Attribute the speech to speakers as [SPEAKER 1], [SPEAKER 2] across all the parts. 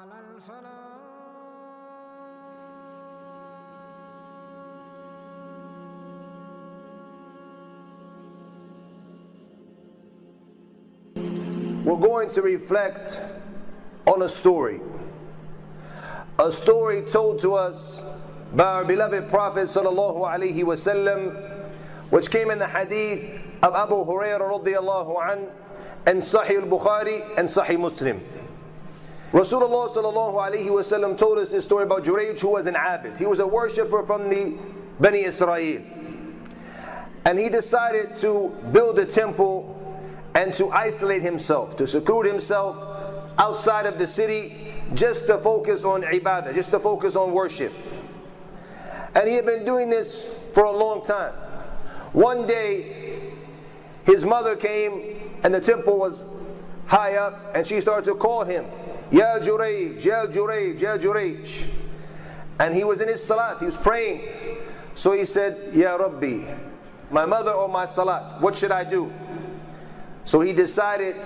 [SPEAKER 1] على الفلاح.
[SPEAKER 2] We're going to reflect on a story told to us by our beloved Prophet sallallahu alaihi wasallam, which came in the hadith of Abu Hurairah radiyallahu anhu and Sahih al-Bukhari and Sahih Muslim. Rasulullah sallallahu alaihi wasallam told us this story about Juraij, who was an abid. He was a worshipper from the Bani Israel, and he decided to build a temple and to isolate himself, to seclude himself outside of the city, just to focus on ibadah, just to focus on worship. And he had been doing this for a long time. One day, his mother came, and the temple was high up, and she started to call him, Ya Juraij, Ya Juraij, Ya Juraij. And he was in his salat, he was praying. So he said, Ya Rabbi, my mother or my salat, what should I do? So he decided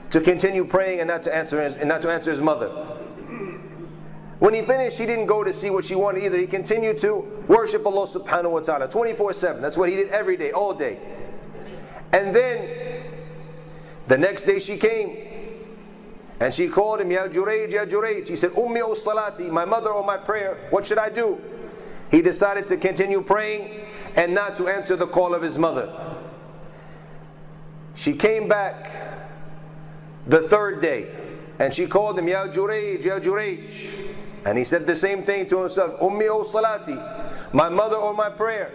[SPEAKER 2] to continue praying and not to answer his mother. When he finished, he didn't go to see what she wanted either. He continued to worship Allah subhanahu wa ta'ala 24/7. That's what he did every day, all day. And then the next day she came and she called him, Ya Juraij, Ya Juraij. He said, Ummi o salati, my mother or my prayer, what should I do? He decided to continue praying and not to answer the call of his mother. She came back the third day and she called him, Ya Juraij, Ya Juraij. And he said the same thing to himself, Ummi o salati, my mother or my prayer.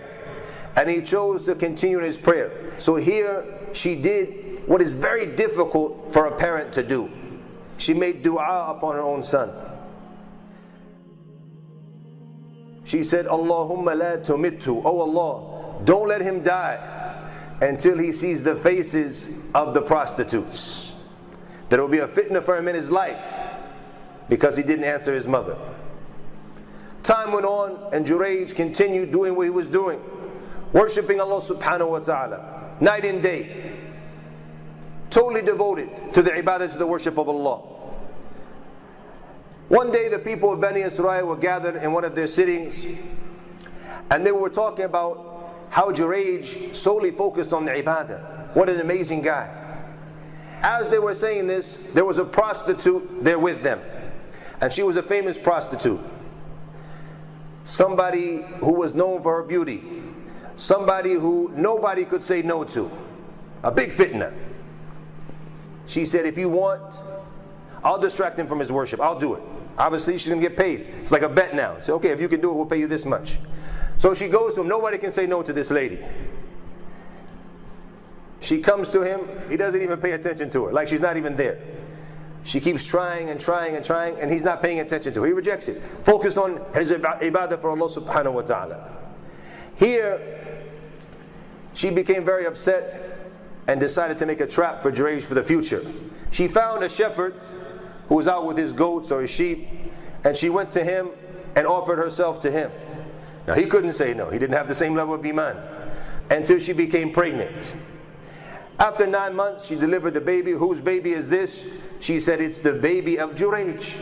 [SPEAKER 2] And he chose to continue his prayer. So here she did what is very difficult for a parent to do. She made dua upon her own son. She said, Allahumma la tumithu, oh Allah, don't let him die until he sees the faces of the prostitutes. There will be a fitna for him in his life because he didn't answer his mother. Time went on and Juraij continued doing what he was doing, worshipping Allah subhanahu wa ta'ala, night and day, totally devoted to the ibadah, to the worship of Allah. One day the people of Bani Israel were gathered in one of their sittings, and they were talking about how Juraij solely focused on the ibadah. What an amazing guy. As they were saying this, there was a prostitute there with them, and she was a famous prostitute, somebody who was known for her beauty, somebody who nobody could say no to, a big fitna. She said, if you want, I'll distract him from his worship, I'll do it. Obviously she's going to get paid. It's like a bet now. Say, okay, if you can do it, we'll pay you this much. So she goes to him. Nobody can say no to this lady. She comes to him. He doesn't even pay attention to her, like she's not even there. She keeps trying and trying and trying, and he's not paying attention to her. He rejects it. Focused on his ibadah for Allah subhanahu wa ta'ala. Here, she became very upset and decided to make a trap for Juraij for the future. She found a shepherd who was out with his goats or his sheep, and she went to him and offered herself to him. Now he couldn't say no. He didn't have the same level of iman until she became pregnant. After 9 months, she delivered the baby. Whose baby is this? She said, it's the baby of Juraij,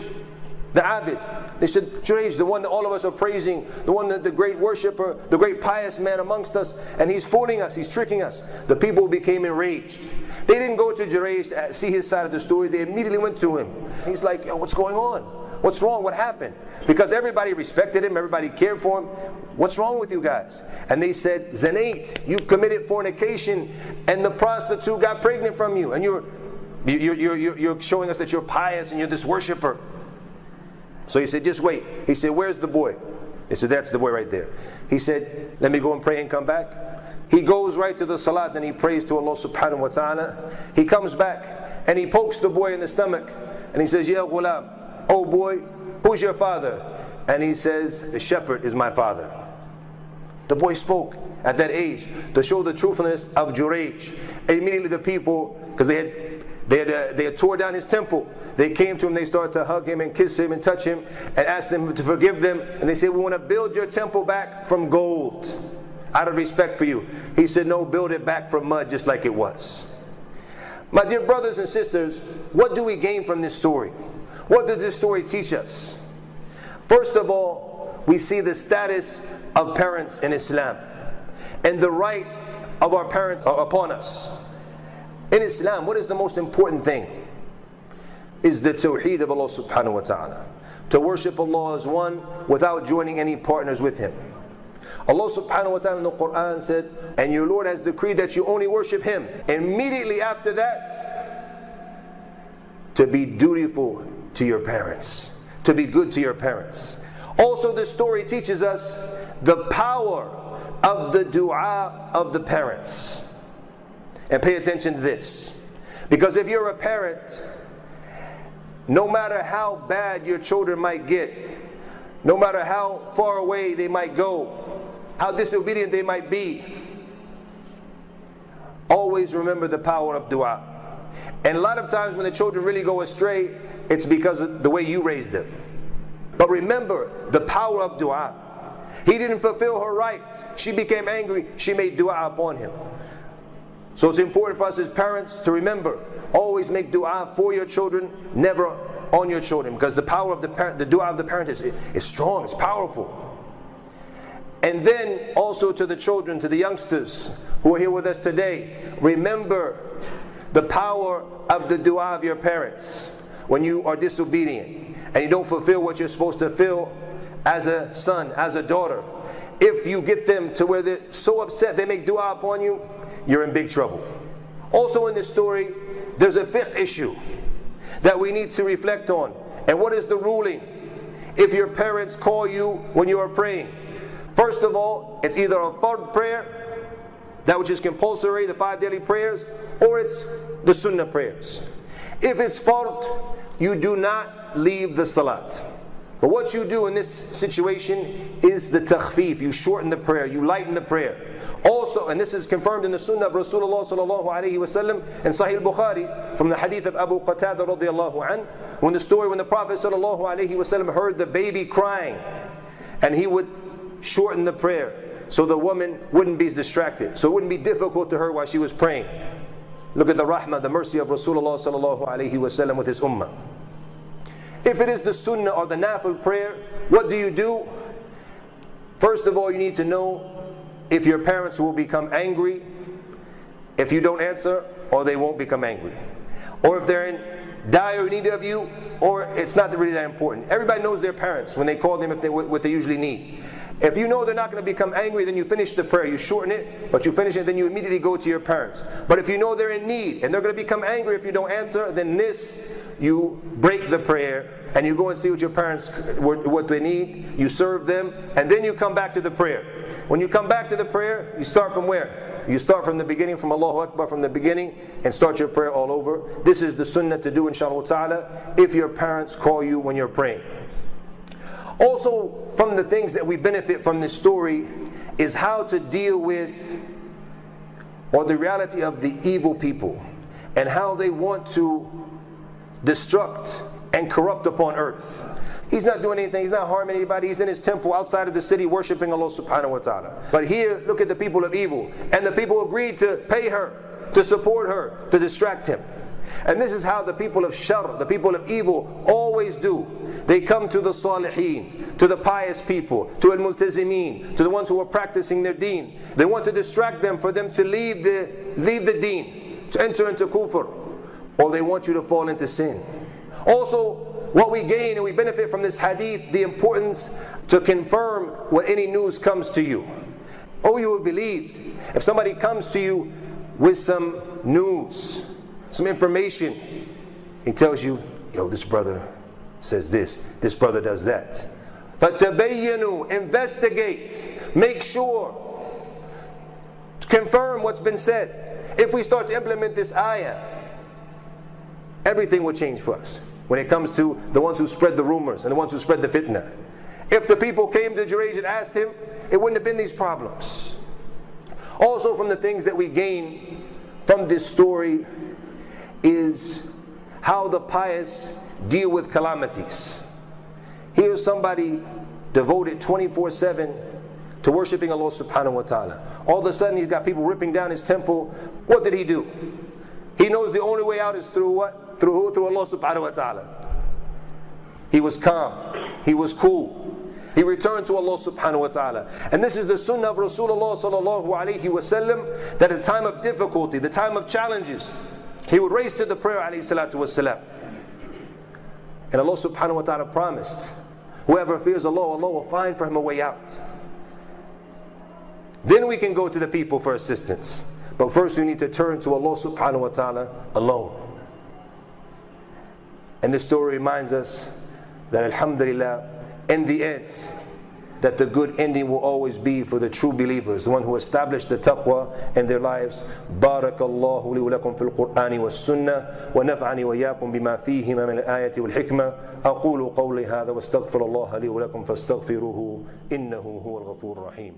[SPEAKER 2] the abid. They said, Juraij, the one that all of us are praising, the one that the great worshipper, the great pious man amongst us, and he's fooling us, he's tricking us. The people became enraged. They didn't go to Juraij to see his side of the story. They immediately went to him. He's like, yo, what's going on? What's wrong? What happened? Because everybody respected him, everybody cared for him. What's wrong with you guys? And they said, Zanate, you committed fornication and the prostitute got pregnant from you, and you're showing us that you're pious and you're this worshiper. So he said, just wait. He said, where's the boy? They said, that's the boy right there. He said, let me go and pray and come back. He goes right to the salat and he prays to Allah subhanahu wa ta'ala. He comes back and he pokes the boy in the stomach and he says, Ya ghulam, oh boy, who's your father? And he says, the shepherd is my father. The boy spoke at that age to show the truthfulness of Juraij. Immediately the people, because they had tore down his temple, they came to him, they started to hug him and kiss him and touch him and ask him to forgive them. And they said, we want to build your temple back from gold out of respect for you. He said, no, build it back from mud just like it was. My dear brothers and sisters, what do we gain from this story? What does this story teach us? First of all, we see the status of parents in Islam and the right of our parents upon us. In Islam, what is the most important thing? Is the tawheed of Allah subhanahu wa ta'ala. To worship Allah as one without joining any partners with Him. Allah subhanahu wa ta'ala in the Quran said, and your Lord has decreed that you only worship Him. Immediately after that, to be dutiful to your parents. To be good to your parents. Also, this story teaches us the power of the dua of the parents. And pay attention to this. Because if you're a parent, no matter how bad your children might get, no matter how far away they might go, how disobedient they might be, always remember the power of dua. And a lot of times when the children really go astray, it's because of the way you raised them. But remember the power of dua. He didn't fulfill her right. She became angry. She made dua upon him. So it's important for us as parents to remember, always make dua for your children, never on your children, because the power of the parent, the dua of the parent is strong, it's powerful. And then also to the children, to the youngsters who are here with us today, remember the power of the dua of your parents when you are disobedient and you don't fulfill what you're supposed to fulfill as a son, as a daughter. If you get them to where they're so upset they make dua upon you, you're in big trouble. Also in this story, there's a fiqh issue that we need to reflect on. And what is the ruling if your parents call you when you are praying? First of all, it's either a fard prayer, that which is compulsory, the 5 daily prayers, or it's the sunnah prayers. If it's fard, you do not leave the salat. But what you do in this situation is the takhfif. You shorten the prayer, you lighten the prayer. Also, and this is confirmed in the sunnah of Rasulullah sallallahu alayhi wa sallam in Sahih Bukhari from the hadith of Abu Qatada radiyallahu an, when the Prophet sallallahu alayhi wa sallam heard the baby crying, and he would shorten the prayer so the woman wouldn't be distracted, so it wouldn't be difficult to her while she was praying. Look at the rahmah, the mercy of Rasulullah sallallahu alayhi wa sallam with his ummah. If it is the sunnah or the nafil prayer, what do? First of all, you need to know if your parents will become angry if you don't answer, or they won't become angry. Or if they're in dire need of you, or it's not really that important. Everybody knows their parents when they call them what they usually need. If you know they're not going to become angry, then you finish the prayer. You shorten it, but you finish it, then you immediately go to your parents. But if you know they're in need and they're going to become angry if you don't answer, then you break the prayer and you go and see what your parents, what they need. You serve them, and then you come back to the prayer. When you come back to the prayer, you start from where? You start from the beginning, from Allahu Akbar, from the beginning, and start your prayer all over. This is the sunnah to do, inshallah ta'ala, if your parents call you when you're praying. Also, from the things that we benefit from this story is how to deal with, or the reality of the evil people, and how they want to destruct and corrupt upon earth. He's not doing anything, he's not harming anybody, he's in his temple outside of the city worshiping Allah subhanahu wa ta'ala. But here, look at the people of evil, and the people agreed to pay her, to support her, to distract him. And this is how the people of shar, the people of evil, always do. They come to the salihin, to the pious people, to al-multazimeen, to the ones who are practicing their deen. They want to distract them for them to leave the deen, to enter into kufr, or they want you to fall into sin. Also, what we gain and we benefit from this hadith, the importance to confirm when any news comes to you. Oh, you will believe, if somebody comes to you with some news, some information, he tells you, yo, this brother says this brother does that. فَتَبَيَّنُوا, investigate, make sure, confirm what's been said. If we start to implement this ayah, everything will change for us when it comes to the ones who spread the rumors and the ones who spread the fitna. If the people came to Juraij and asked him, it wouldn't have been these problems. Also, from the things that we gain from this story is how the pious deal with calamities. Here's somebody devoted 24/7 to worshiping Allah subhanahu wa ta'ala. All of a sudden he's got people ripping down his temple. What did he do? He knows the only way out is through what? Through Allah subhanahu wa ta'ala. He was calm. He was cool. He returned to Allah subhanahu wa ta'ala. And this is the sunnah of Rasulullah sallallahu alayhi wasallam, that at the time of difficulty, the time of challenges, he would raise to the prayer alayhi salatu wasalam. And Allah subhanahu wa ta'ala promised, whoever fears Allah, Allah will find for him a way out. Then we can go to the people for assistance. But first we need to turn to Allah subhanahu wa ta'ala alone. And this story reminds us that alhamdulillah, in the end, that the good ending will always be for the true believers, the one who established the taqwa in their lives. Barakallahu li wa lakum fil Qur'ani was sunnah wa naf'ani wa iyyakum bima fihima min al-ayati wal hikmah. aqulu qawli hadha wa astaghfirullaha li wa lakum fastaghfiruhu innahu huwal ghafurur rahim.